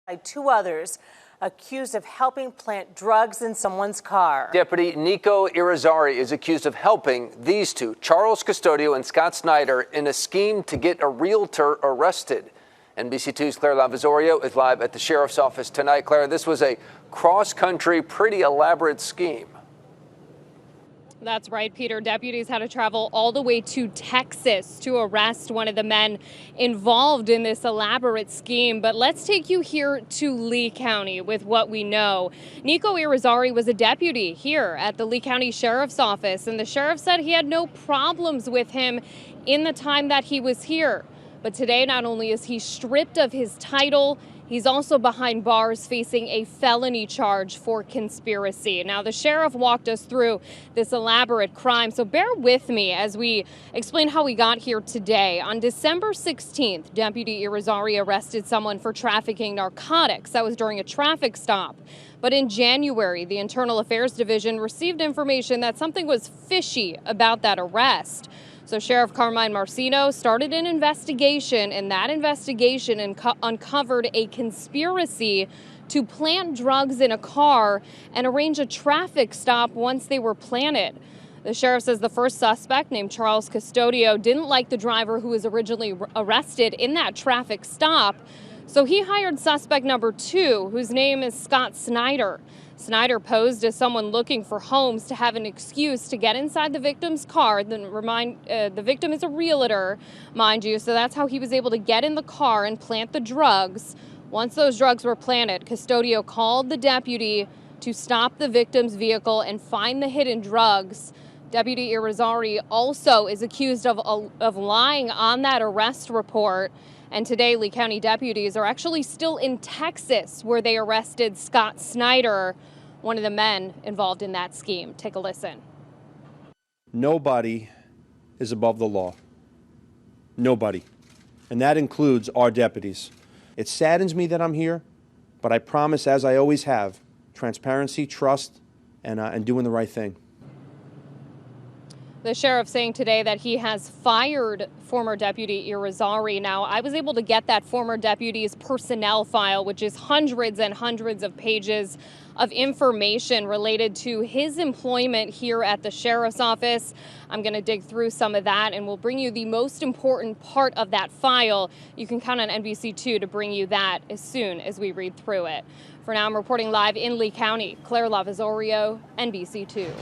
by two others accused of helping plant drugs in someone's car. Deputy Nico Irizarry is accused of helping these two, Charles Custodio and Scott Snyder, in a scheme to get a realtor arrested. NBC2's Claire Lavazorio is live at the sheriff's office tonight. Claire, this was a cross-country, pretty elaborate scheme. That's right, Peter. Deputies had to travel all the way to Texas to arrest one of the men involved in this elaborate scheme. But let's take you here to Lee County with what we know. Nico Irizarry was a deputy here at the Lee County Sheriff's Office, and the sheriff said he had no problems with him in the time that he was here. But today, not only is he stripped of his title, he's also behind bars facing a felony charge for conspiracy. Now, the sheriff walked us through this elaborate crime, so bear with me as we explain how we got here today. On December 16th, Deputy Irizarry arrested someone for trafficking narcotics. That was during a traffic stop. But in January, the Internal Affairs Division received information that something was fishy about that arrest. So Sheriff Carmine Marcino started an investigation, and that investigation uncovered a conspiracy to plant drugs in a car and arrange a traffic stop once they were planted. The sheriff says the first suspect, named Charles Custodio, didn't like the driver who was originally arrested in that traffic stop. So he hired suspect number 2, whose name is Scott Snyder. Snyder posed as someone looking for homes to have an excuse to get inside the victim's car. The victim is a realtor, mind you, so that's how he was able to get in the car and plant the drugs. Once those drugs were planted, Custodio called the deputy to stop the victim's vehicle and find the hidden drugs. Deputy Irizarry also is accused of lying on that arrest report. And today, Lee County deputies are actually still in Texas, where they arrested Scott Snyder, one of the men involved in that scheme. Take a listen. Nobody is above the law. Nobody. And that includes our deputies. It saddens me that I'm here, but I promise, as I always have, transparency, trust, and doing the right thing. The sheriff saying today that he has fired former Deputy Irizarry. Now, I was able to get that former deputy's personnel file, which is hundreds and hundreds of pages of information related to his employment here at the sheriff's office. I'm going to dig through some of that, and we'll bring you the most important part of that file. You can count on NBC2 to bring you that as soon as we read through it. For now, I'm reporting live in Lee County. Claire Lavazorio, NBC2.